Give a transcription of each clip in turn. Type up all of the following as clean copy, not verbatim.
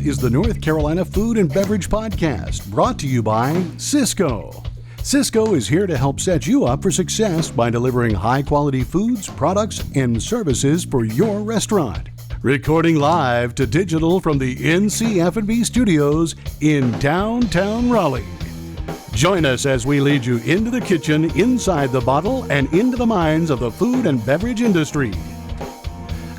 is the North Carolina Food and Beverage Podcast, brought to you by Cisco. Cisco is here to help set you up for success by delivering high-quality foods, products, and services for your restaurant. Recording live to digital from the NCF&B studios in downtown Raleigh. Join us as we lead you into the kitchen, inside the bottle, and into the minds of the food and beverage industry.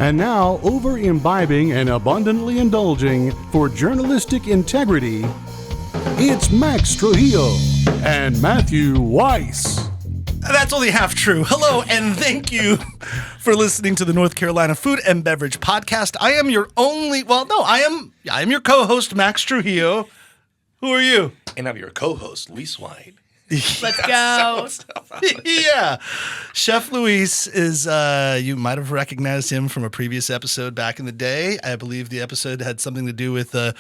And now, over imbibing and abundantly indulging for journalistic integrity, it's Max Trujillo and Matthew Weiss. That's only half true. Hello, and thank you for listening to the North Carolina Food and Beverage Podcast. I am your I am your co-host, Max Trujillo. Who are you? And I'm your co-host, Luis Zouain. Let's go. Yeah. Chef Luis is, you might have recognized him from a previous episode back in the day. I believe the episode had something to do with the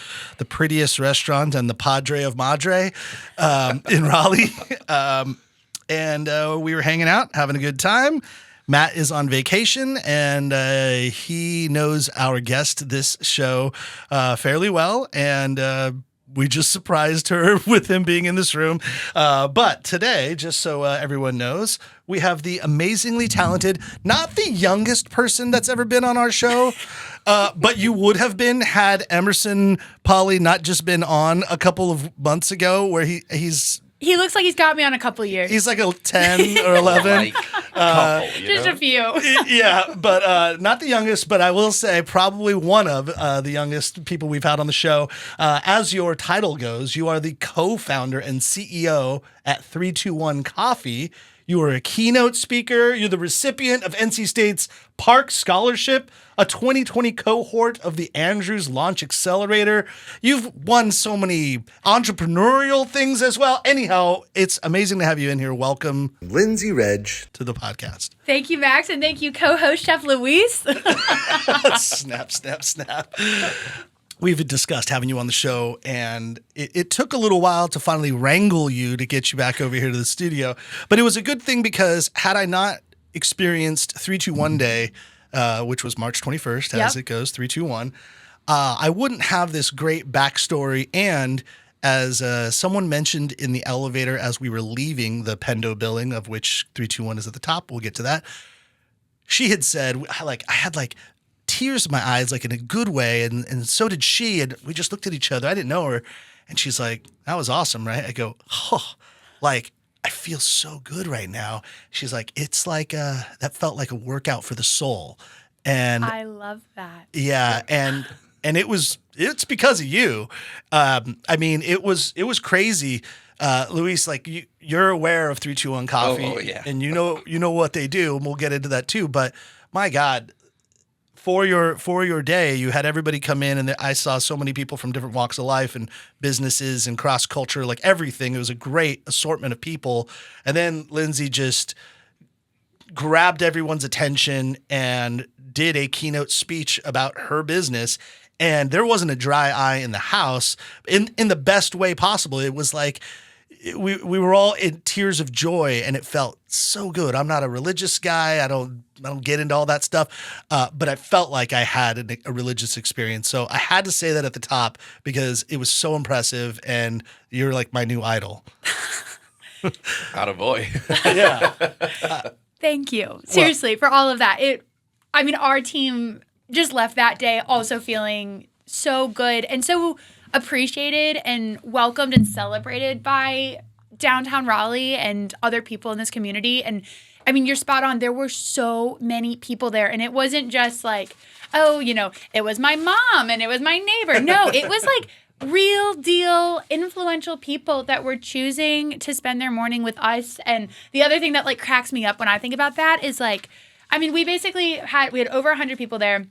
prettiest restaurant and the Padre of Madre in Raleigh. And we were hanging out, having a good time. Matt is on vacation, and he knows our guest this show fairly well, and we just surprised her with him being in this room. But today, just so everyone knows, we have the amazingly talented, not the youngest person that's ever been on our show, but you would have been had Emerson Polly not just been on a couple of months ago, where He looks like he's got me on a couple years. He's like a 10 or 11. Just a few. Yeah, but not the youngest, but I will say probably one of the youngest people we've had on the show. As your title goes, you are the co-founder and CEO at 321 Coffee. You are a keynote speaker. You're the recipient of NC State's Park Scholarship, a 2020 cohort of the Andrews Launch Accelerator. You've won so many entrepreneurial things as well. Anyhow, it's amazing to have you in here. Welcome, Lindsay, Wrege, to the podcast. Thank you, Max, and thank you, co-host Chef Luis. Snap, snap, snap. We've discussed having you on the show, and it took a little while to finally wrangle you to get you back over here to the studio. But it was a good thing, because had I not experienced 321 Day, which was March 21st, as it goes, 321, I wouldn't have this great backstory. And as someone mentioned in the elevator as we were leaving the Pendo building, of which 321 is at the top, we'll get to that, she had said, I had tears in my eyes, like in a good way, and so did she, and we just looked at each other. I didn't know her, and she's like, that was awesome, right? I go, I feel so good right now. She's like, it's like that felt like a workout for the soul. And I love that. Yeah, and it's because of you. It was crazy. Luis, you're aware of 321 Coffee, oh, yeah. And you know what they do, and we'll get into that too, but my God, for your day, you had everybody come in, and I saw so many people from different walks of life and businesses and cross culture, like everything. It was a great assortment of people. And then Lindsay just grabbed everyone's attention and did a keynote speech about her business. And there wasn't a dry eye in the house in the best way possible. It was like we were all in tears of joy, and it felt so good. I'm not a religious guy. I don't get into all that stuff, but I felt like I had a religious experience. So I had to say that at the top, because it was so impressive, and you're like my new idol. Atta boy. Yeah. Thank you. Seriously, for all of that. Our team just left that day also feeling so good and so appreciated and welcomed and celebrated by downtown Raleigh and other people in this community. And you're spot on. There were so many people there, and it wasn't just like, it was my mom and it was my neighbor. No, it was like real deal influential people that were choosing to spend their morning with us. And the other thing that cracks me up when I think about that is we basically had over 100 people there, and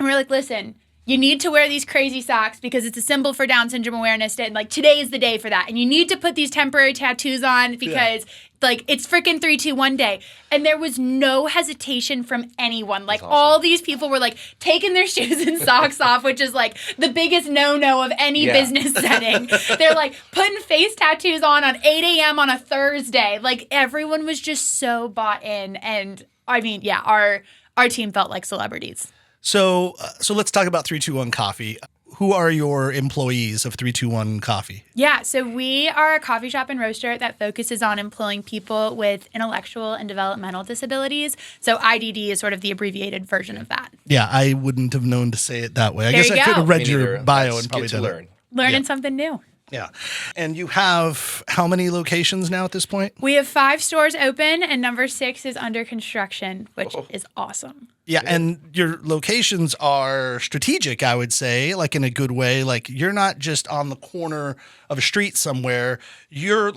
we're like, listen, you need to wear these crazy socks because it's a symbol for Down Syndrome Awareness Day. And today is the day for that. And you need to put these temporary tattoos on because it's freaking 321 Day. And there was no hesitation from anyone. Awesome. All these people were taking their shoes and socks off, which is the biggest no-no of any business setting. They're putting face tattoos on 8 a.m. on a Thursday. Everyone was just so bought in. And our team felt like celebrities. So let's talk about 321 Coffee. who are your employees of 321 Coffee? Yeah, so we are a coffee shop and roaster that focuses on employing people with intellectual and developmental disabilities. So IDD is sort of the abbreviated version of that. Yeah, I wouldn't have known to say it that way. I There guess you I could go. have read Me your neither. bio That's and probably good to done it. learn. Learning something new. Yeah. And you have how many locations now at this point? We have 5 stores open, and number 6 is under construction, which is awesome. Yeah, and your locations are strategic, I would say, like in a good way. Like you're not just on the corner of a street somewhere. You're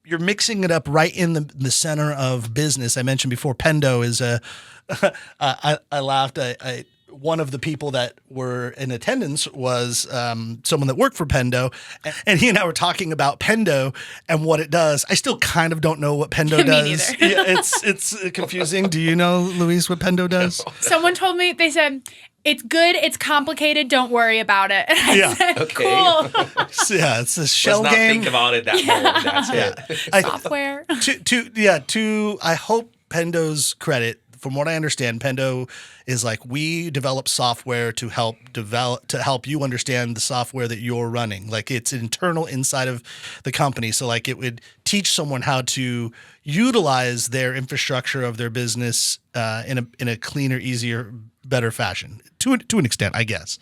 mixing it up right in the center of business. I mentioned before, Pendo is I laughed. One of the people that were in attendance was someone that worked for Pendo, and he and I were talking about Pendo and what it does. I still kind of don't know what Pendo Me does. neither. Yeah, it's confusing. Do you know, Luis, what Pendo does? Someone told me, they said, it's good, it's complicated, don't worry about it. And I Yeah. said, Okay. cool. Yeah, it's a shell Let's not game. think about it that long. That's it. Software. To I hope Pendo's credit, from what I understand, Pendo is like, we develop software to help you understand the software that you're running. Like it's internal inside of the company. So like it would teach someone how to utilize their infrastructure of their business in a cleaner, easier, better fashion to an extent, I guess.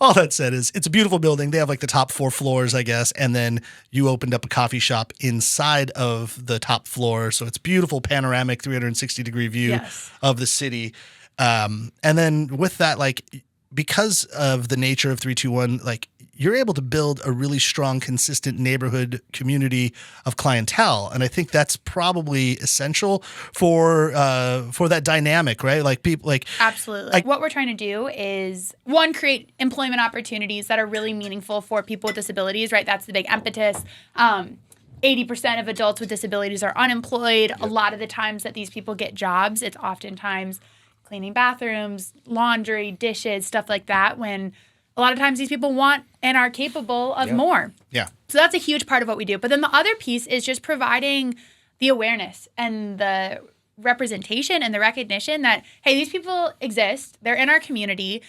All that said is it's a beautiful building. They have like the top 4 floors, I guess. And then you opened up a coffee shop inside of the top floor. So it's beautiful panoramic 360-degree view Yes. of the city. And then with that, like, because of the nature of 321, like you're able to build a really strong, consistent neighborhood community of clientele. And I think that's probably essential for that dynamic, right? Like people like Absolutely. What we're trying to do is, one, create employment opportunities that are really meaningful for people with disabilities, right? That's the big impetus. 80% of adults with disabilities are unemployed. A lot of the times that these people get jobs, it's oftentimes cleaning bathrooms, laundry, dishes, stuff like that, when a lot of times these people want and are capable of more. Yeah. So that's a huge part of what we do. But then the other piece is just providing the awareness and the representation and the recognition that, hey, these people exist, they're in our community,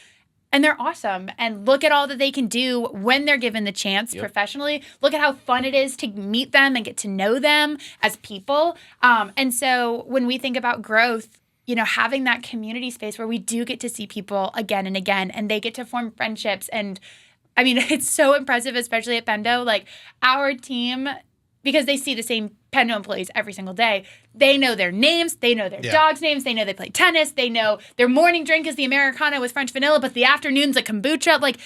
and they're awesome. And look at all that they can do when they're given the chance professionally. Look at how fun it is to meet them and get to know them as people. And so when we think about growth, you know, having that community space where we do get to see people again and again, and they get to form friendships. And I mean, it's so impressive, especially at Pendo, like our team, because they see the same Pendo employees every single day. They know their names. They know their dogs' names. They know they play tennis. They know their morning drink is the Americano with French vanilla, but the afternoon's a kombucha. Like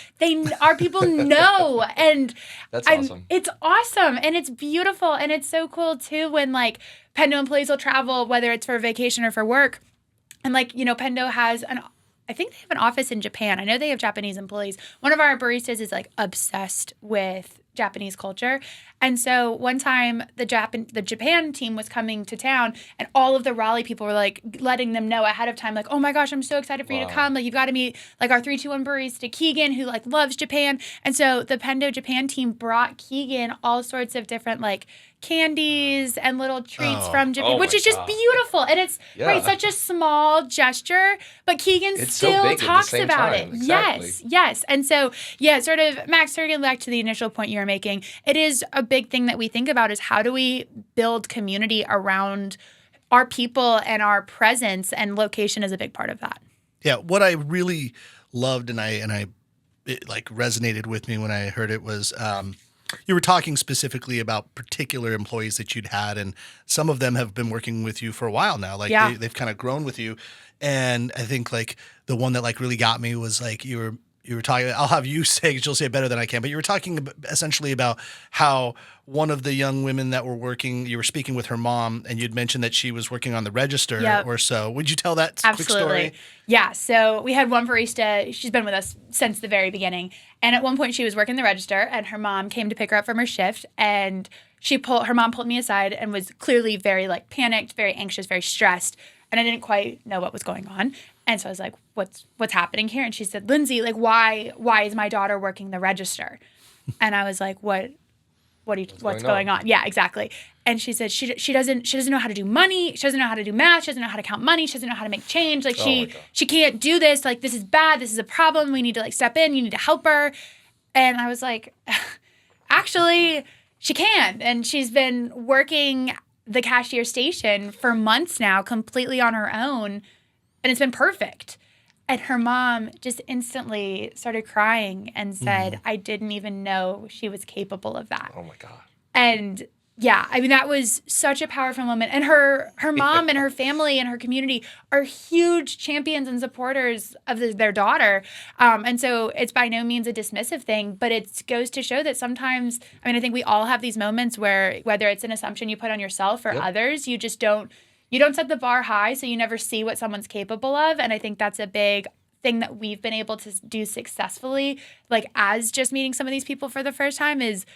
our people know. And That's awesome. It's awesome. And it's beautiful. And it's so cool too when like Pendo employees will travel, whether it's for vacation or for work. And like, you know, Pendo has I think they have an office in Japan. I know they have Japanese employees. One of our baristas is like obsessed with Japanese culture. And so one time the Japan team was coming to town, and all of the Raleigh people were like letting them know ahead of time, like, oh my gosh, I'm so excited for you to come. Like, you've got to meet like our 321 barista Keegan, who like loves Japan. And so the Pendo Japan team brought Keegan all sorts of different like candies and little treats from Japan, which is just beautiful. And it's such a small gesture, but Keegan still talks about it. Exactly. Yes. And so, sort of, Max, circling back to the initial point you were making, it is a big thing that we think about is how do we build community around our people, and our presence and location is a big part of that. Yeah, what I really loved and it like resonated with me when I heard it was you were talking specifically about particular employees that you'd had, and some of them have been working with you for a while now. Like they've kind of grown with you. And I think like the one that like really got me was like you were talking, I'll have you say, 'cause you'll say it better than I can, but you were talking essentially about how one of the young women that were working, you were speaking with her mom, and you'd mentioned that she was working on the register or so. Would you tell that quick story? Yeah. So we had one barista. She's been with us since the very beginning. And at one point she was working the register, and her mom came to pick her up from her shift, and her mom pulled me aside and was clearly very like panicked, very anxious, very stressed. And I didn't quite know what was going on. And so I was like, what's happening here? And she said, Lindsay, like, why is my daughter working the register? And I was like, what what's going on? Yeah, exactly. And she said she doesn't know how to do money. She doesn't know how to do math. She doesn't know how to count money. She doesn't know how to make change. Like she can't do this. Like this is bad. This is a problem. We need to like step in. You need to help her. And I was like, actually, she can. And she's been working the cashier station for months now, completely on her own. And it's been perfect. And her mom just instantly started crying and said, I didn't even know she was capable of that. Oh, my God. And yeah, I mean, that was such a powerful moment. And her mom and her family and her community are huge champions and supporters of their daughter. And so it's by no means a dismissive thing, but it goes to show that sometimes, I mean, I think we all have these moments where whether it's an assumption you put on yourself or others, you just don't set the bar high, so you never see what someone's capable of. And I think that's a big thing that we've been able to do successfully, like as just meeting some of these people for the first time is,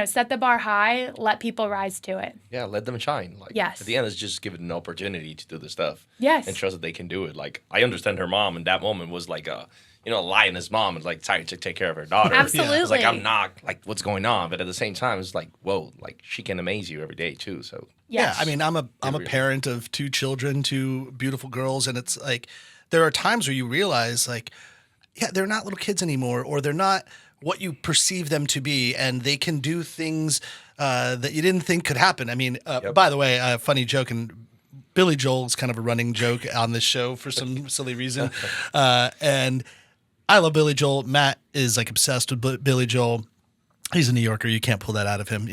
set the bar high, let people rise to it. Yeah, let them shine. Like, yes. At the end, it's just give it an opportunity to do the stuff. Yes. And trust that they can do it. Like, I understand her mom in that moment was like a lioness mom and like trying to take care of her daughter. Absolutely. It's like, I'm not, like, what's going on? But at the same time, it's like, whoa, like, she can amaze you every day, too. So, yes. Yeah, I mean, I'm a parent of 2 children, 2 beautiful girls, and it's like, there are times where you realize, like, yeah, they're not little kids anymore, or they're not what you perceive them to be, and they can do things that you didn't think could happen. I mean, by the way, a funny joke, and Billy Joel's kind of a running joke on this show for some silly reason. And I love Billy Joel. Matt is like obsessed with Billy Joel. He's a New Yorker. You can't pull that out of him,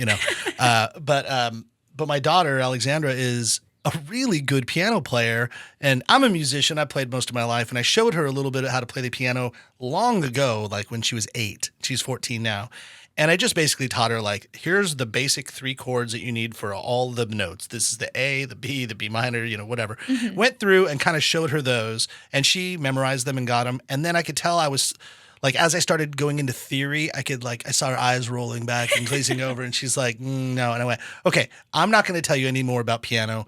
But my daughter, Alexandra, is a really good piano player, and I'm a musician. I played most of my life, and I showed her a little bit of how to play the piano long ago, like when she was 8. She's 14 now. And I just basically taught her, like, here's the basic 3 chords that you need for all the notes. This is the A, the B minor, whatever. Mm-hmm. Went through and kind of showed her those, and she memorized them and got them. And then I could tell I was, like, as I started going into theory, I saw her eyes rolling back and glazing over, and she's like, no. And I went, okay, I'm not going to tell you any more about piano.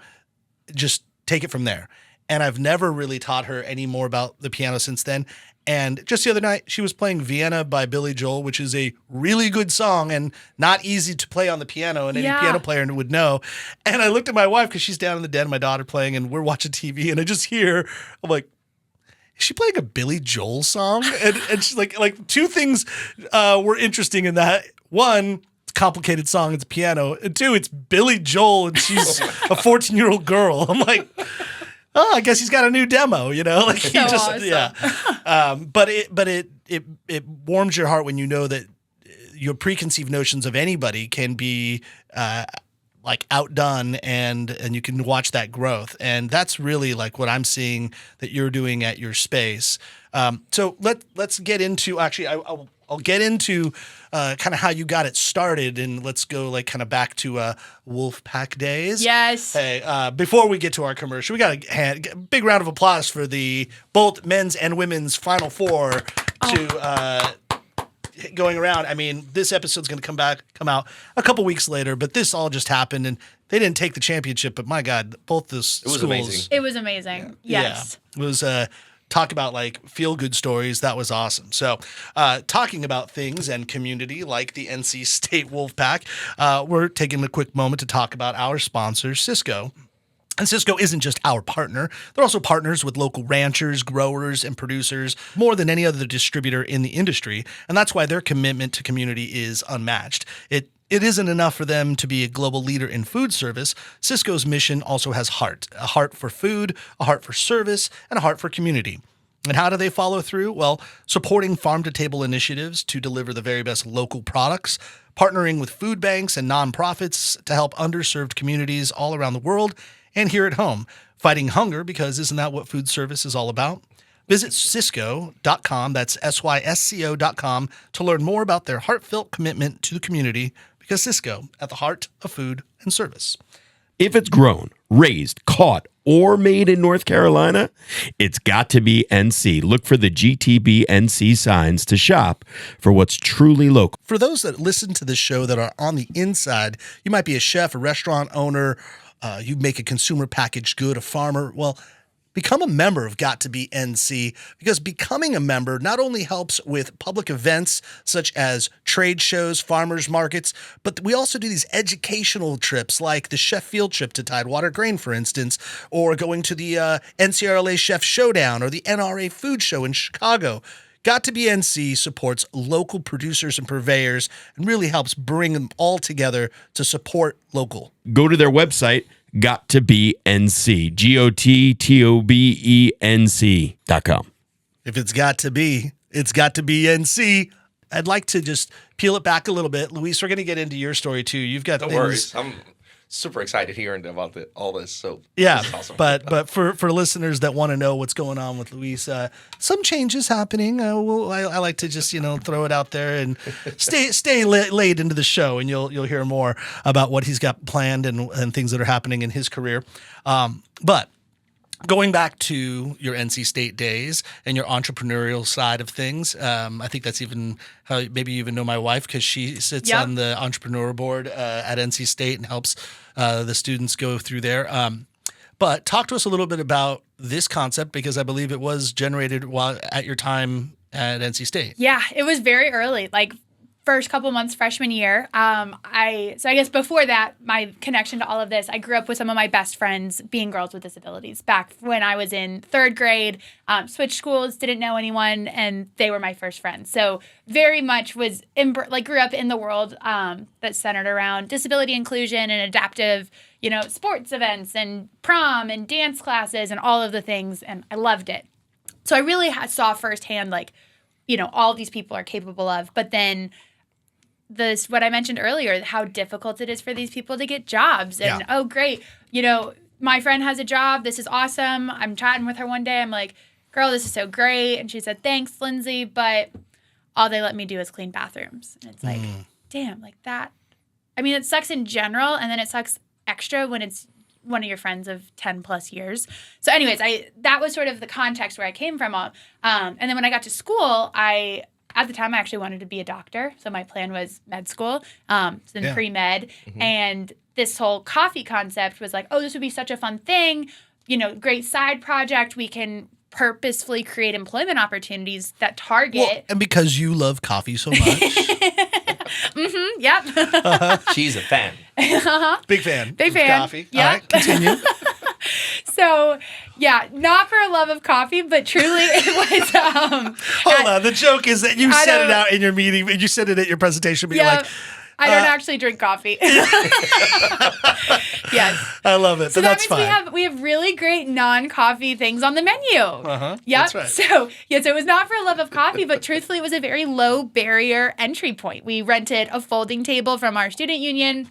Just take it from there. And I've never really taught her any more about the piano since then. And just the other night, she was playing Vienna by Billy Joel, which is a really good song and not easy to play on the piano, and any piano player would know. And I looked at my wife because she's down in the den, my daughter playing, and we're watching TV, and I just hear, I'm like, is she playing a Billy Joel song? And she's like 2 things were interesting in that. One, complicated song, it's piano, and 2, it's Billy Joel, and she's a 14-year-old girl. I'm like, oh, I guess he's got a new demo, like he so just awesome. But it warms your heart when you know that your preconceived notions of anybody can be like outdone, and you can watch that growth, and that's really like what I'm seeing that you're doing at your space. So let's get into, actually I'll get into kind of how you got it started, and let's go like kind of back to Wolfpack days. Yes. Hey, before we get to our commercial, we got a big round of applause for the both men's and women's Final Four to going around. I mean, this episode's going to come out a couple weeks later, but this all just happened, and they didn't take the championship. But my God, both the schools. Amazing. It was amazing. Yes. Yeah. It was. Talk about like feel-good stories. That was awesome. So talking about things and community like the NC State Wolfpack, we're taking a quick moment to talk about our sponsor, Cisco. And Cisco isn't just our partner. They're also partners with local ranchers, growers, and producers more than any other distributor in the industry. And that's why their commitment to community is unmatched. It isn't enough for them to be a global leader in food service. Cisco's mission also has heart, a heart for food, a heart for service, and a heart for community. And how do they follow through? Well, supporting farm-to-table initiatives to deliver the very best local products, partnering with food banks and nonprofits to help underserved communities all around the world and here at home, fighting hunger, because isn't that what food service is all about? Visit Sysco.com, that's SYSCO.com, to learn more about their heartfelt commitment to the community, because Cisco, at the heart of food and service. If it's grown, raised, caught, or made in North Carolina, it's got to be NC. Look for the GTB NC signs to shop for what's truly local. For those that listen to this show that are on the inside, you might be a chef, a restaurant owner, you make a consumer packaged good, a farmer. Well, become a member of Got to Be NC, because becoming a member not only helps with public events such as trade shows, farmers markets, but we also do these educational trips like the chef field trip to Tidewater Grain, for instance, or going to the NCRLA Chef Showdown or the NRA Food Show in Chicago. Got to Be NC supports local producers and purveyors and really helps bring them all together to support local. Go to their website, Got to Be NC, GOTTOBENC.com. If it's got to be, it's got to be NC. I'd like to just peel it back a little bit. Luis, we're going to get into your story too. You've got Don't things. worry. I'm super excited hearing about all this. So Yeah, it's awesome. but for listeners that want to know what's going on with Luis, some changes happening. I like to just throw it out there and stay late into the show, and you'll hear more about what he's got planned and things that are happening in his career. But going back to your NC State days and your entrepreneurial side of things, I think that's even how maybe you even know my wife, because she sits Yep. on the entrepreneur board at NC State and helps the students go through there. But talk to us a little bit about this concept, because I believe it was generated while at your time at NC State. Yeah, it was very early, like first couple months freshman year. I guess before that, my connection to all of this, I grew up with some of my best friends being girls with disabilities back when I was in third grade, switched schools, didn't know anyone, and they were my first friends. So very much grew up in the world that's centered around disability inclusion and adaptive, sports events and prom and dance classes and all of the things. And I loved it. So I really saw firsthand, all these people are capable of, but then what I mentioned earlier, how difficult it is for these people to get jobs. And, Yeah. oh, great. My friend has a job. This is awesome. I'm chatting with her one day. I'm like, girl, this is so great. And she said, thanks, Lindsay. But all they let me do is clean bathrooms. And it's like, damn, like that. I mean, it sucks in general. And then it sucks extra when it's one of your friends of 10 plus years. So anyways, that was sort of the context where I came from. And then when I got to school, at the time, I actually wanted to be a doctor. So my plan was med school, pre-med. Mm-hmm. And this whole coffee concept was like, oh, this would be such a fun thing. Great side project. We can purposefully create employment opportunities that target. Well, and because you love coffee so much. Mm-hmm, yep. She's a fan. Big fan. Big of fan. coffee. Yep. All right, continue. So, yeah, not for a love of coffee, but truly it was. Hold on. The joke is that you said it out in your meeting, and you said it at your presentation, but you're like, I don't actually drink coffee. Yes. I love it. So but that's that means fine. we have really great non-coffee things on the menu. Uh-huh. Yep. That's right. So it was not for a love of coffee, but truthfully, it was a very low barrier entry point. We rented a folding table from our student union.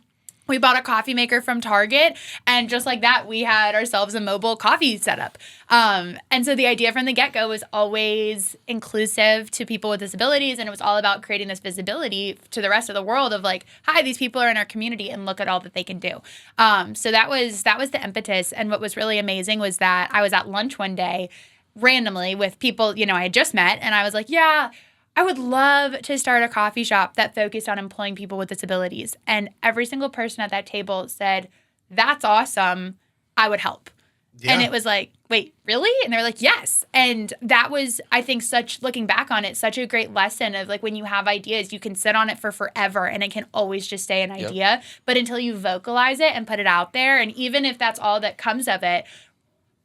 We bought a coffee maker from Target, and just like that, we had ourselves a mobile coffee setup. And so the idea from the get-go was always inclusive to people with disabilities, and it was all about creating this visibility to the rest of the world of like, hi, these people are in our community, and look at all that they can do. So that was the impetus. And what was really amazing was that I was at lunch one day randomly with people, I had just met, and I was like, yeah, I would love to start a coffee shop that focused on employing people with disabilities. And every single person at that table said, that's awesome. I would help. Yeah. And it was like, wait, really? And they were like, yes. And that was, I think, looking back on it, such a great lesson of like when you have ideas, you can sit on it for forever and it can always just stay an idea. But until you vocalize it and put it out there, and even if that's all that comes of it,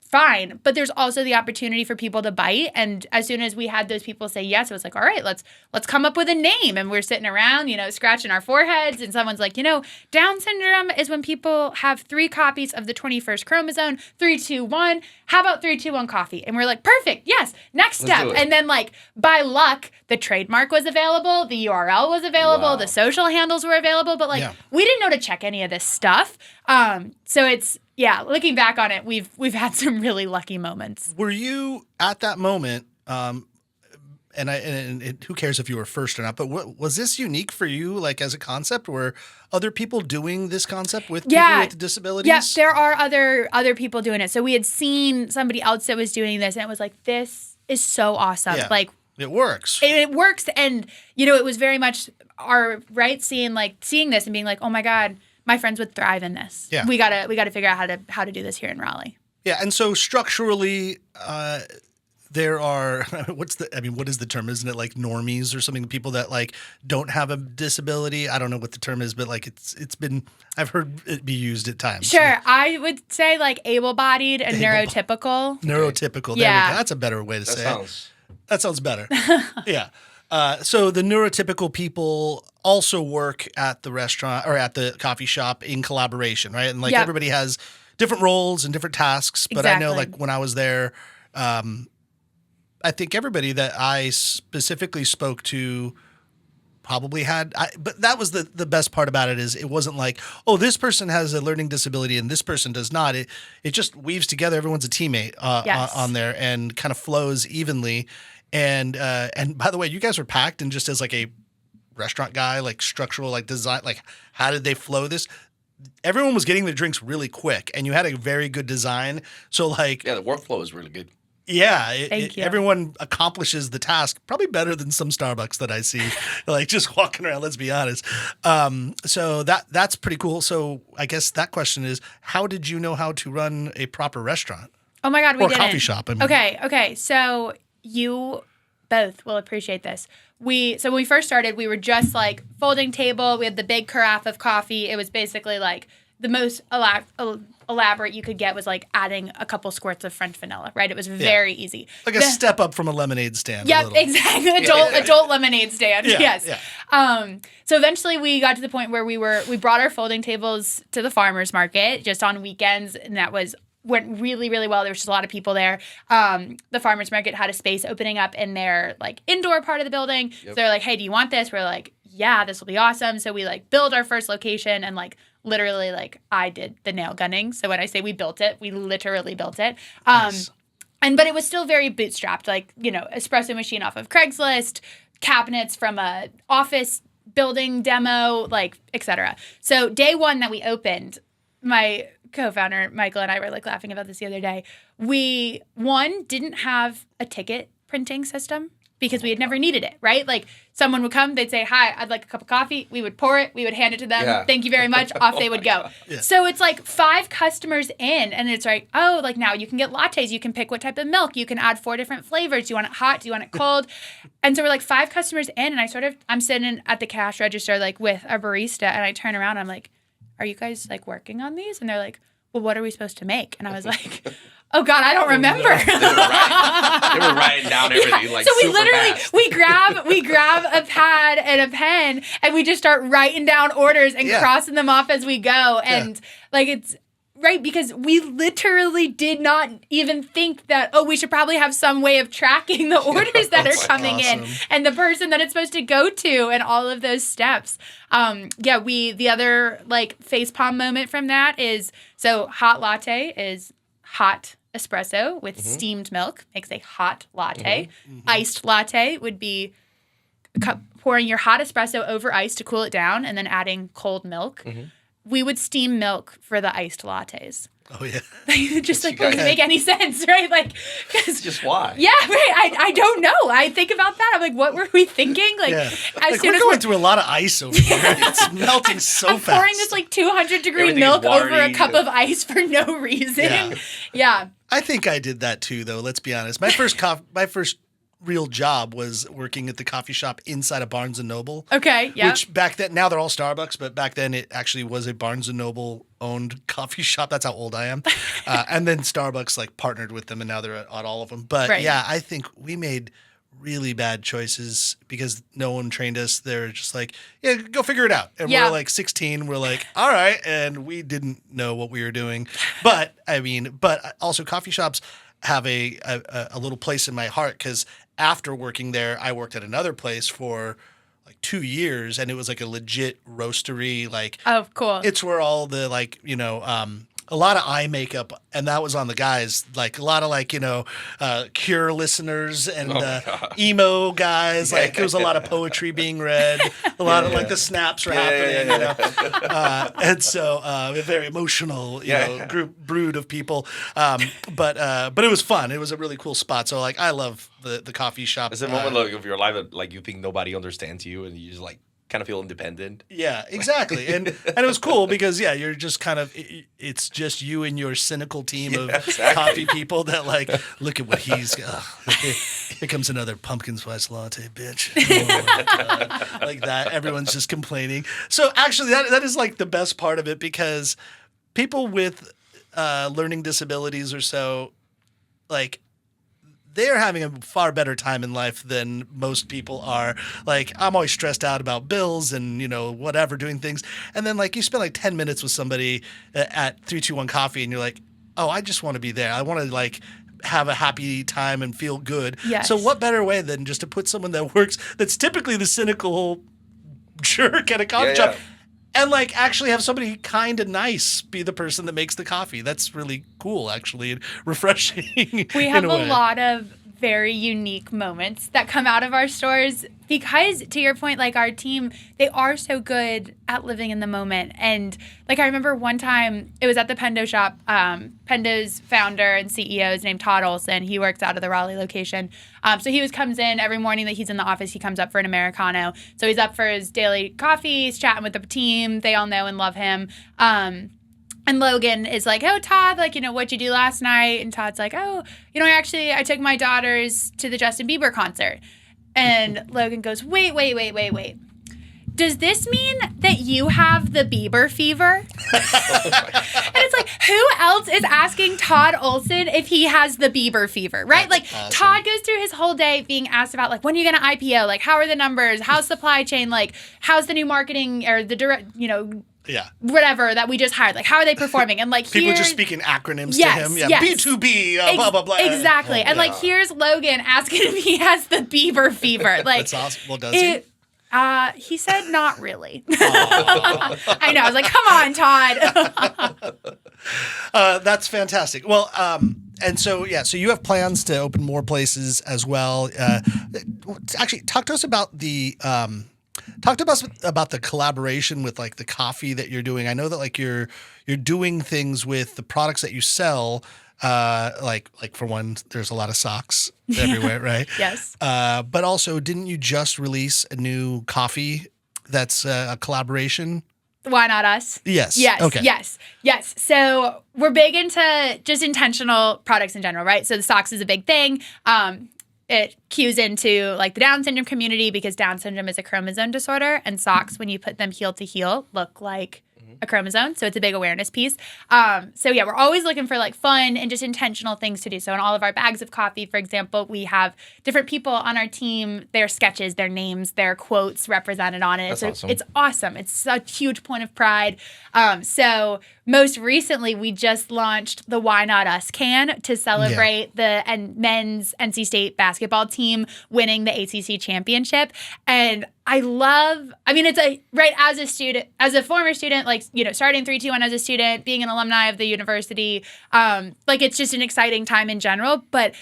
fine. But there's also the opportunity for people to bite. And as soon as we had those people say yes, it was like, all right, let's come up with a name. And we're sitting around, scratching our foreheads. And someone's like, Down syndrome is when people have 3 copies of the 21st chromosome, 3, 2, 1. How about 3, 2, 1 coffee? And we're like, perfect. Yes. Next step. And then by luck, the trademark was available. The URL was available. Wow. The social handles were available. But we didn't know to check any of this stuff. So it's, yeah, looking back on it, we've had some really lucky moments. Were you at that moment? And who cares if you were first or not? But was this unique for you, like as a concept? Were other people doing this concept with people with disabilities? Yeah, there are other people doing it. So we had seen somebody else that was doing this, and it was like, this is so awesome. Yeah. Like it works. It works, and it was very much our seeing this and being like, oh my God, my friends would thrive in this. Yeah. We gotta figure out how to do this here in Raleigh. Yeah, and so structurally, there are what is the term? Isn't it like normies or something? People that like don't have a disability. I don't know what the term is, but like I've heard it be used at times. Sure, I would say like able-bodied and neurotypical. Neurotypical. There we go. That's a better way to say it. That sounds better. Yeah. So the neurotypical people also work at the restaurant or at the coffee shop in collaboration, right? And like everybody has different roles and different tasks. But I know like when I was there, I think everybody that I specifically spoke to probably had, but that was the best part about it is it wasn't like, oh, this person has a learning disability and this person does not. It just weaves together. Everyone's a teammate on there and kind of flows evenly. And by the way, you guys were packed, and just as like a restaurant guy, like structural, like design, like how did they flow this? Everyone was getting their drinks really quick, and you had a very good design. So like, the workflow is really good. Yeah, everyone accomplishes the task probably better than some Starbucks that I see, like just walking around. Let's be honest. So that's pretty cool. So I guess that question is, how did you know how to run a proper restaurant? Oh my God, we didn't. Or coffee shop. I mean. Okay. So you both will appreciate this. So when we first started, we were just like folding table. We had the big carafe of coffee. It was basically like the most elaborate you could get was like adding a couple squirts of French vanilla, right? It was very easy. Like a step up from a lemonade stand. Yep, exactly. Adult lemonade stand. Yes. Yeah. So eventually we got to the point where we brought our folding tables to the farmer's market just on weekends, and that went really, really well. There was just a lot of people there. The farmer's market had a space opening up in their like indoor part of the building. Yep. So they're like, hey, do you want this? We're like, yeah, this will be awesome. So we like build our first location, and like literally like I did the nail gunning. So when I say we built it, we literally built it. Nice. But it was still very bootstrapped, like, espresso machine off of Craigslist, cabinets from a office building demo, like, etc. So day one that we opened, my co-founder, Michael, and I were like laughing about this the other day. We, didn't have a ticket printing system because we had never needed it, right? Like someone would come, they'd say, hi, I'd like a cup of coffee. We would pour it. We would hand it to them. Yeah. Thank you very much. Off they would go. Yeah. So it's like 5 customers in, and it's like, oh, like now you can get lattes. You can pick what type of milk. You can add 4 different flavors. Do you want it hot? Do you want it cold? And so we're like 5 customers in, and I'm sitting at the cash register like with a barista, and I turn around and I'm like, are you guys like working on these? And they're like, well, what are we supposed to make? And I was like, oh God, I don't remember. They were writing down everything like so we super literally fast. we grab a pad and a pen, and we just start writing down orders and crossing them off as we go. And like it's right, because we literally did not even think that, we should probably have some way of tracking the orders that are coming in and the person that it's supposed to go to and all of those steps. The other like facepalm moment from that is, so hot latte is hot espresso with steamed milk, makes a hot latte. Iced latte would be pouring your hot espresso over ice to cool it down and then adding cold milk. We would steam milk for the iced lattes. Oh, yeah. It just like doesn't make any sense, right? Like, just why? Yeah, right. I don't know. I think about that. I'm like, what were we thinking? Like, as soon we're as going through a lot of ice over here. It's melting so I'm fast. pouring this like 200-degree milk over a cup of ice for no reason. Yeah. I think I did that too, though. Let's be honest. My first real job was working at the coffee shop inside of Barnes & Noble. Okay, yeah. Which back then, now they're all Starbucks, but back then it actually was a Barnes & Noble owned coffee shop. That's how old I am. And then Starbucks like partnered with them, and now they're at all of them. But I think we made really bad choices because no one trained us. They're just like, yeah, go figure it out. And we're like 16. We're like, all right. And we didn't know what we were doing. But also coffee shops have a little place in my heart because after working there, I worked at another place for like 2 years, and it was like a legit roastery. Like, oh, cool. It's where all the like, a lot of eye makeup, and that was on the guys. Like a lot of like, Cure listeners and emo guys. Like there was a lot of poetry being read. A lot of like the snaps were happening. And so a very emotional, brood of people. But it was fun. It was a really cool spot. So like I love the coffee shop. Is it a moment of your life that like you think nobody understands you and you just like kind of feel independent. Yeah, exactly. And it was cool because you're just kind of it's just you and your cynical team of coffee people that like look at what he's here comes another pumpkin spice latte, bitch. Oh my God. Like that. Everyone's just complaining. So actually that is like the best part of it because people with learning disabilities or so, like they're having a far better time in life than most people are. Like, I'm always stressed out about bills and, whatever, doing things. And then, like, you spend, like, 10 minutes with somebody at 321 Coffee, and you're like, oh, I just want to be there. I want to, like, have a happy time and feel good. Yes. So what better way than just to put someone that works, that's typically the cynical jerk at a coffee shop, and like actually have somebody kind of nice be the person that makes the coffee. That's really cool, actually, and refreshing. We have a lot of very unique moments that come out of our stores because, to your point, like our team, they are so good at living in the moment. And like I remember one time it was at the Pendo shop. Pendo's founder and CEO is named Todd Olson. He works out of the Raleigh location. So he comes in every morning that he's in the office. He comes up for an Americano. So he's up for his daily coffee. He's chatting with the team. They all know and love him. And Logan is like, oh, Todd, like, what'd you do last night? And Todd's like, oh, I took my daughters to the Justin Bieber concert. And Logan goes, wait. Does this mean that you have the Bieber fever? And it's like, who else is asking Todd Olson if he has the Bieber fever, right? That's like, awesome. Todd goes through his whole day being asked about, like, when are you going to IPO? Like, how are the numbers? How's supply chain? Like, how's the new marketing or the direct, whatever that we just hired? Like, how are they performing? And like, people just speaking acronyms yes, to him. Yeah, yes. B2B, blah blah blah. Exactly. And like, here's Logan asking if he has the Bieber fever. Like, that's awesome. Well, does he? He said not really. I know. I was like, come on, Todd. That's fantastic. Well, and so so you have plans to open more places as well. Actually, talk to us about the collaboration with like the coffee that you're doing. I know that like you're doing things with the products that you sell. Like for one, there's a lot of socks everywhere, right? Yes. But also, didn't you just release a new coffee that's a collaboration? Why not us? Yes. Yes. Okay. Yes. So we're big into just intentional products in general, right? So the socks is a big thing. It cues into like the Down syndrome community because Down syndrome is a chromosome disorder, and socks, when you put them heel to heel, look like a chromosome. So it's a big awareness piece. We're always looking for like fun and just intentional things to do. So in all of our bags of coffee, for example, we have different people on our team, their sketches, their names, their quotes represented on it. That's awesome. It's awesome. It's a huge point of pride. So most recently, we just launched the Why Not Us can to celebrate the men's NC State basketball team winning the ACC championship. And it's as a former student, like, starting 321 as a student, being an alumni of the university, it's just an exciting time in general. But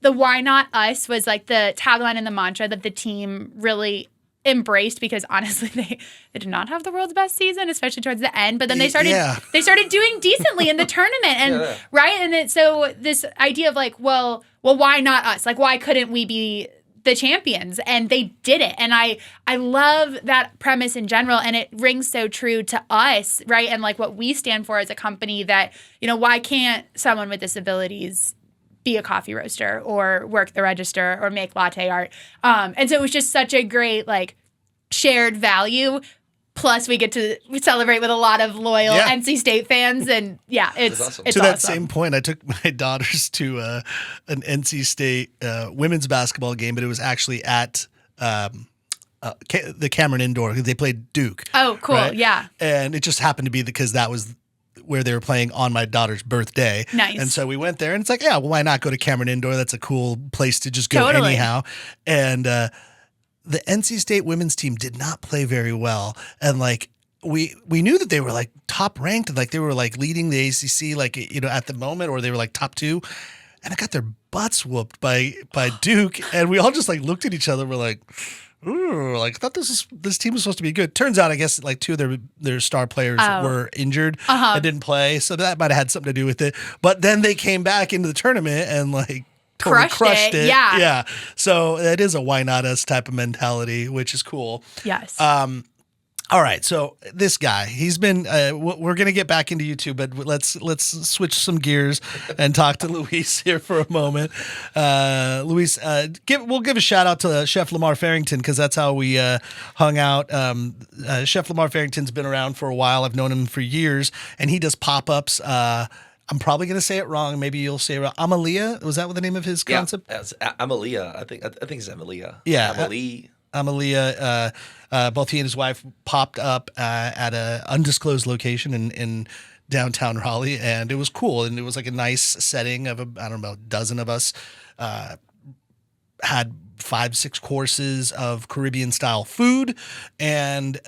the Why Not Us was like the tagline and the mantra that the team really embraced, because honestly they did not have the world's best season, especially towards the end, but then they started doing decently in the tournament, and right, and then so this idea of like, well why not us, like why couldn't we be the champions? And they did it. And I love that premise in general, and it rings so true to us, right? And like what we stand for as a company, that why can't someone with disabilities be a coffee roaster or work the register or make latte art? And so it was just such a great like shared value. Plus, we get to celebrate with a lot of loyal NC State fans, and it's awesome. It's to that awesome. same point, I took my daughters to an NC State women's basketball game, but it was actually at the Cameron Indoor. They played Duke. Oh, cool! Right? Yeah, and it just happened to be because that was where they were playing on my daughter's birthday. Nice. And so we went there, and it's like, why not go to Cameron Indoor? That's a cool place to just go Totally. anyhow. And the NC State women's team did not play very well. And like, we knew that they were like top ranked, like they were like leading the ACC, like, at the moment, or they were like top 2. And I got their butts whooped by Duke. And we all just like looked at each other. We're like, ooh, like I thought this team was supposed to be good. Turns out, I guess like 2 of their star players were injured and didn't play, so that might have had something to do with it. But then they came back into the tournament and like totally crushed it. Yeah. Yeah. So it is a why not us type of mentality, which is cool. Yes. All right, so this guy, he's been. We're gonna get back into you too, but let's switch some gears and talk to Luis here for a moment. Luis, we'll give a shout out to Chef Lamar Farrington because that's how we hung out. Chef Lamar Farrington's been around for a while. I've known him for years, and he does pop ups. I'm probably gonna say it wrong. Maybe you'll say it wrong. Amalia, was that what the name of his concept? Yeah, it's Amalia. I think it's Amalia. Yeah, Amalia. Both he and his wife popped up at a undisclosed location in downtown Raleigh, and it was cool. And it was like a nice setting of I don't know, a dozen of us. Had 5-6 courses of Caribbean style food, and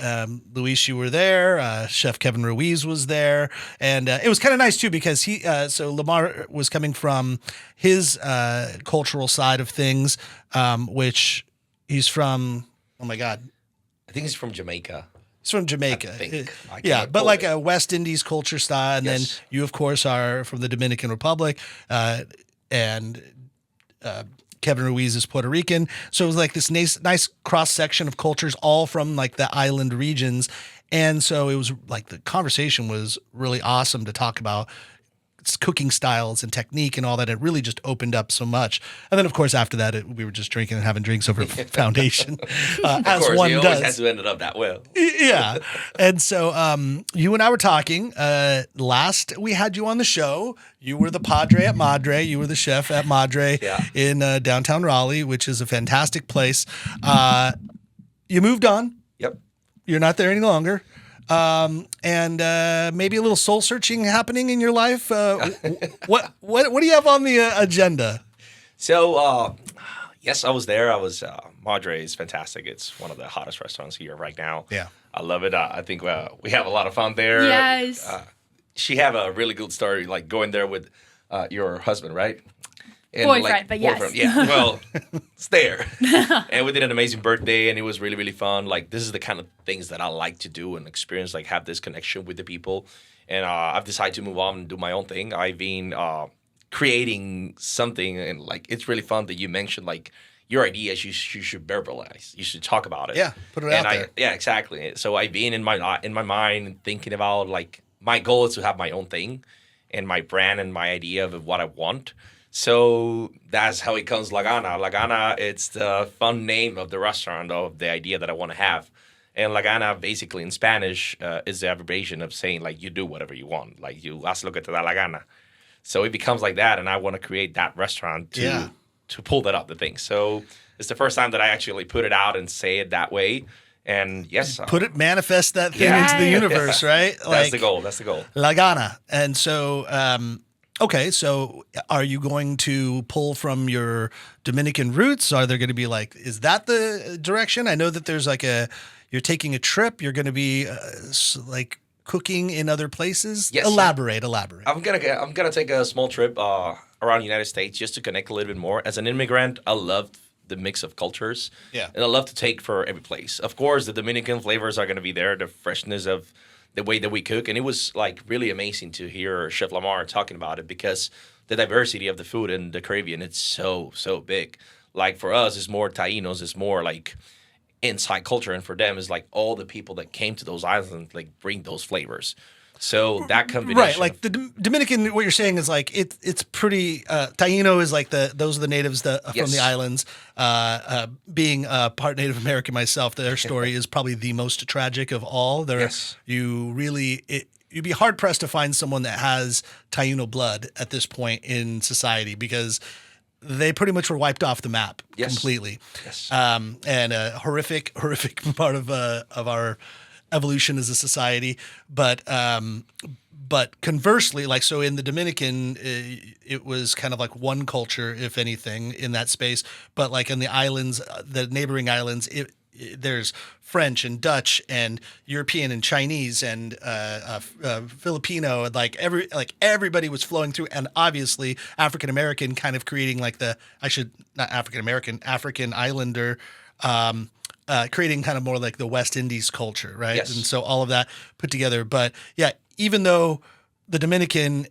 Luis, you were there. Chef Kevin Ruiz was there, and it was kind of nice too because so Lamar was coming from his cultural side of things, which he's from. Oh my God. I think he's from Jamaica. He's from Jamaica. I think. Yeah, but like a West Indies culture style. And Yes. then you, of course, are from the Dominican Republic. And Kevin Ruiz is Puerto Rican. So it was like this nice cross-section of cultures all from like the island regions. And so it was like the conversation was really awesome to talk about cooking styles and technique and all that. It really just opened up so much. And then, of course, after that, we were just drinking and having drinks over foundation, as Of course, one he does. always has to end it up that way. Yeah. And so you and I were talking. Last we had you on the show, you were the padre at Madre. You were the chef at Madre in downtown Raleigh, which is a fantastic place. You moved on. Yep. You're not there any longer. And maybe a little soul searching happening in your life. What do you have on the agenda? So, yes, I was there. Madre is fantastic. It's one of the hottest restaurants here right now. Yeah. I love it. I think we have a lot of fun there. Yes. She have a really good story, like going there with your husband, right? And Boyfriend, but yes. Yeah, well, it's there. And we did an amazing birthday, and it was really, really fun. Like, this is the kind of things that I like to do and experience, like have this connection with the people. And I've decided to move on and do my own thing. I've been creating something, and like it's really fun that you mentioned like your ideas. You should verbalize. You should talk about it. Yeah, put it out there. Yeah, exactly. So I've been in my mind thinking about like my goal is to have my own thing, and my brand and my idea of what I want. So that's how it comes Lagana. Lagana, it's the fun name of the restaurant, of the idea that I want to have. And Lagana, basically in Spanish, is the abbreviation of saying, like, you do whatever you want. Like, you haz lo que te da la gana. So it becomes like that, and I want to create that restaurant to pull that up, the thing. So it's the first time that I actually put it out and say it that way. And yes. Manifest that thing into the universe, right? That's the goal. That's the goal. Lagana. And so... okay, so are you going to pull from your Dominican roots? Are there going to be like, is that the direction? I know that there's like you're taking a trip. You're going to be like cooking in other places. Yes. Elaborate. I'm gonna take a small trip around the United States just to connect a little bit more. As an immigrant, I love the mix of cultures. Yeah. And I love to take for every place. Of course, the Dominican flavors are going to be there, the freshness of the way that we cook. And it was like really amazing to hear Chef Lamar talking about it because the diversity of the food in the Caribbean, it's so, so big. Like for us, it's more Tainos, it's more like inside culture. And for them, it's like all the people that came to those islands, like bring those flavors. So that combination. Right, like the Dominican, what you're saying is like it's pretty. Taino is like those are the natives from the islands. Being part Native American myself, their story is probably the most tragic of all. You'd be hard pressed to find someone that has Taino blood at this point in society because they pretty much were wiped off the map completely. Yes. And a horrific part of our evolution as a society, but conversely, like so in the Dominican, it was kind of like one culture, if anything, in that space. But like in the islands, the neighboring islands, there's French and Dutch and European and Chinese and Filipino, and like everybody was flowing through, and obviously African American kind of creating like African Islander. Creating kind of more like the West Indies culture, right? Yes. And so all of that put together. But yeah, even though the Dominican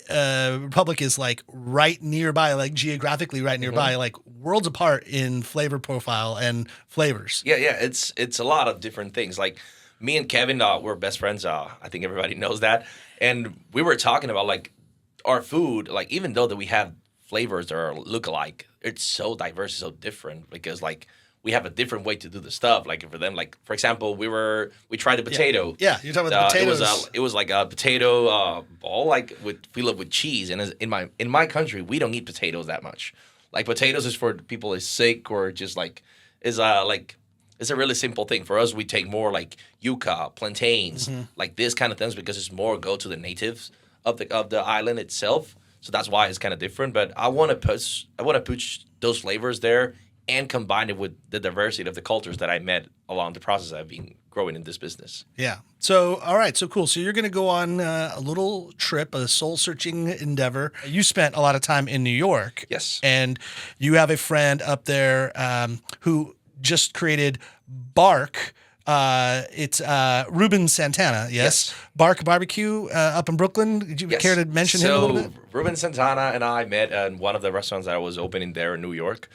Republic is like right nearby, like geographically right nearby, like worlds apart in flavor profile and flavors. Yeah, it's a lot of different things. Like me and Kevin, we're best friends. I think everybody knows that. And we were talking about like our food, like even though that we have flavors that are look alike, it's so diverse, so different because like we have a different way to do the stuff. Like for them, like for example, we tried the potato. Yeah, you're talking about the potatoes. It was like a potato ball, like filled up with cheese. And in my country, we don't eat potatoes that much. Like potatoes is for people who's sick or just like it's a really simple thing. For us, we take more like yuca, plantains, like this kind of things because it's more go to the natives of the island itself. So that's why it's kind of different. But I want to push those flavors there and combine it with the diversity of the cultures that I met along the process I've been growing in this business. Yeah. So, all right. So cool. So you're going to go on a little trip, a soul-searching endeavor. You spent a lot of time in New York. Yes. And you have a friend up there who just created Bark. It's Ruben Santana, yes? Bark Barbecue up in Brooklyn. Did you care to mention him a little bit? Ruben Santana and I met in one of the restaurants that I was opening there in New York.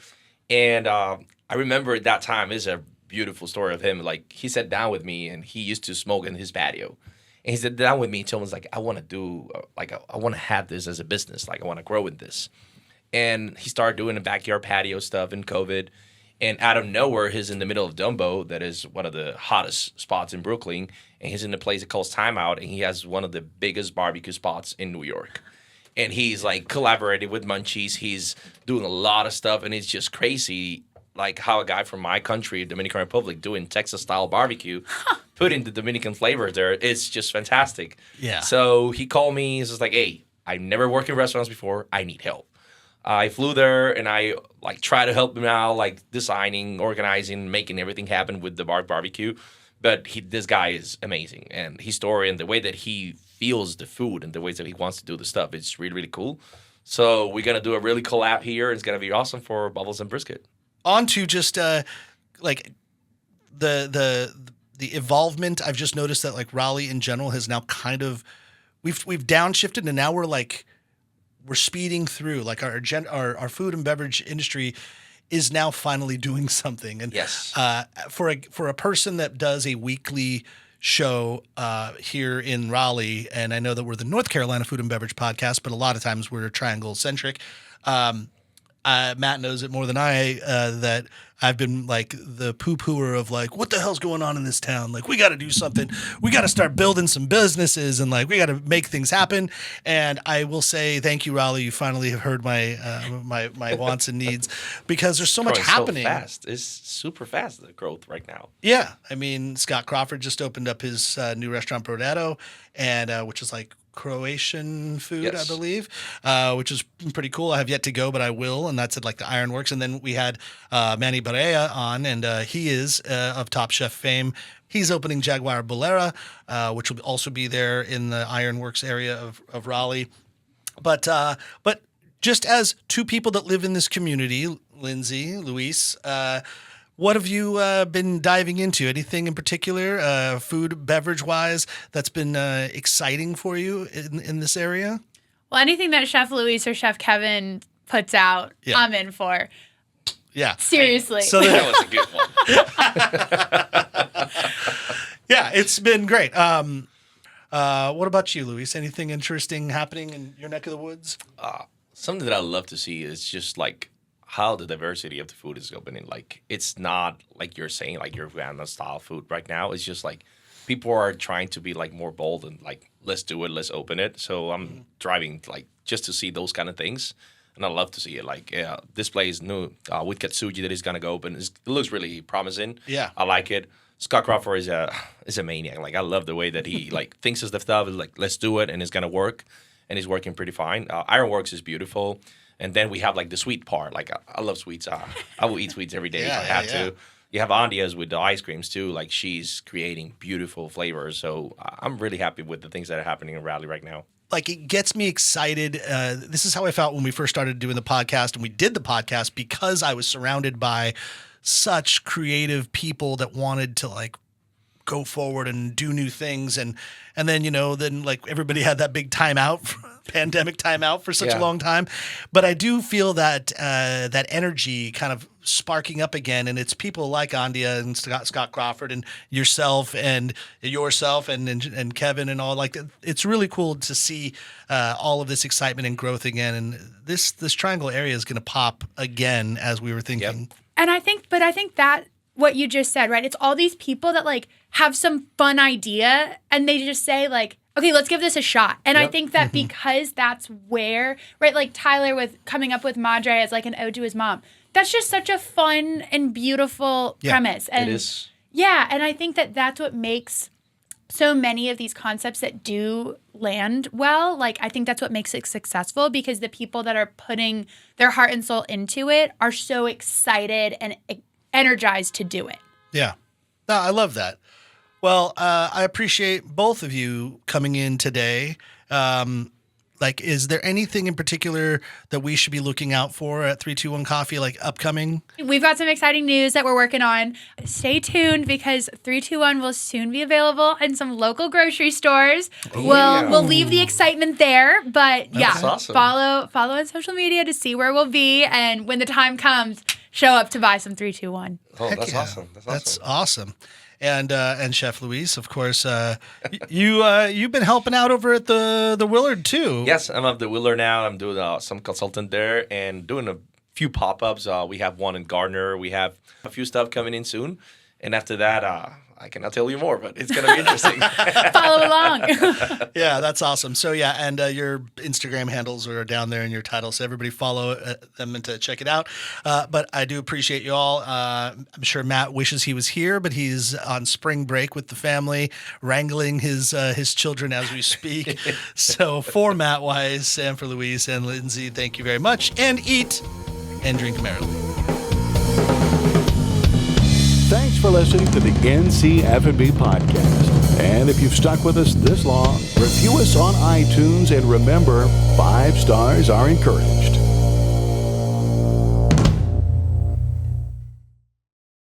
And I remember at that time, it's a beautiful story of him. Like, he sat down with me, and he used to smoke in his patio. And he sat down with me and told me, like, I want to do, I want to have this as a business. Like, I want to grow in this. And he started doing the backyard patio stuff in COVID. And out of nowhere, he's in the middle of Dumbo, that is one of the hottest spots in Brooklyn. And he's in a place that calls Time Out, and he has one of the biggest barbecue spots in New York. And he's like collaborating with Munchies. He's doing a lot of stuff, and it's just crazy, like how a guy from my country, Dominican Republic, doing Texas-style barbecue, putting the Dominican flavors there. It's just fantastic. Yeah. So he called me. He's just like, "Hey, I never worked in restaurants before. I need help." I flew there, and I like try to help him out, like designing, organizing, making everything happen with the barbecue. But this guy is amazing, and his story and the way that he feels the food and the ways that he wants to do the stuff, it's really, really cool. So we're going to do a really collab here. It's going to be awesome for Bubbles and Brisket. On to just like the evolvement. I've just noticed that like Raleigh in general has now kind of we've downshifted, and now we're speeding through. Like our food and beverage industry is now finally doing something. And yes, for a person that does a weekly show here in Raleigh, and I know that we're the North Carolina Food and Beverage Podcast, but a lot of times we're triangle centric. Matt knows it more than I, that I've been like the poo-pooer of like, what the hell's going on in this town? Like, we got to do something. We got to start building some businesses, and like, we got to make things happen. And I will say, thank you, Raleigh. You finally have heard my my wants and needs, because there's so much happening. So fast. It's super fast, the growth right now. Yeah. I mean, Scott Crawford just opened up his new restaurant, Brodetto, and which is like Croatian food, yes, I believe, which is pretty cool. I have yet to go, but I will, and that's at like the Ironworks. And then we had Manny Barea on, and he is of Top Chef fame. He's opening Jaguar Bolera, which will also be there in the Ironworks area of Raleigh. But just as two people that live in this community, Lindsay, Luis, what have you been diving into? Anything in particular, food, beverage-wise, that's been exciting for you in this area? Well, anything that Chef Luis or Chef Kevin puts out, I'm in for. Yeah. Seriously. So that was a good one. Yeah, it's been great. What about you, Luis? Anything interesting happening in your neck of the woods? Something that I love to see is just like how the diversity of the food is opening. Like, it's not like you're saying like your Vienna style food right now. It's just like people are trying to be like more bold and like, let's do it, let's open it. So I'm driving like just to see those kind of things, and I love to see it. Like, this place is new with Katsuji that is gonna go open. It looks really promising. Yeah, I like it. Scott Crawford is a maniac. Like, I love the way that he like thinks of the stuff. Like, let's do it, and it's gonna work, and it's working pretty fine. Ironworks is beautiful. And then we have like the sweet part. Like, I love sweets. I will eat sweets every day if I have to. You have Andia's with the ice creams too. Like, she's creating beautiful flavors. So I'm really happy with the things that are happening in Raleigh right now. Like, it gets me excited. This is how I felt when we first started doing the podcast, and we did the podcast because I was surrounded by such creative people that wanted to like go forward and do new things. And then, then like everybody had that big pandemic timeout for such a long time. But I do feel that that energy kind of sparking up again, and it's people like Andia and Scott Crawford and yourself and Kevin and all. Like, it's really cool to see all of this excitement and growth again, and this triangle area is going to pop again, as we were thinking. Yep. And I think that what you just said, right? It's all these people that like have some fun idea and they just say like, okay, let's give this a shot. And I think that because that's where, right, like Tyler with coming up with Madre as like an ode to his mom, that's just such a fun and beautiful premise. And it is. Yeah, and I think that that's what makes so many of these concepts that do land well, like I think that's what makes it successful, because the people that are putting their heart and soul into it are so excited and energized to do it. Yeah. No, I love that. Well, I appreciate both of you coming in today. Like, is there anything in particular that we should be looking out for at 321 Coffee, like upcoming? We've got some exciting news that we're working on. Stay tuned, because 321 will soon be available in some local grocery stores. We'll leave the excitement there, but awesome. follow on social media to see where we'll be, and when the time comes, show up to buy some 321. Oh, that's awesome. That's awesome. And Chef Luis, of course, you've been helping out over at the Willard too. Yes, I'm at the Willard now. I'm doing some consultant there and doing a few pop-ups. We have one in Gardner. We have a few stuff coming in soon, and after that, I cannot tell you more, but it's going to be interesting. Follow along. Yeah, that's awesome. So yeah, and your Instagram handles are down there in your title, so everybody follow them and to check it out. But I do appreciate you all. I'm sure Matt wishes he was here, but he's on spring break with the family, wrangling his children as we speak. So for Matt Wise and for Luis and Lindsay, thank you very much, and eat and drink merrily. Thanks for listening to the NC F&B podcast. And if you've stuck with us this long, review us on iTunes, and remember, 5 stars are encouraged.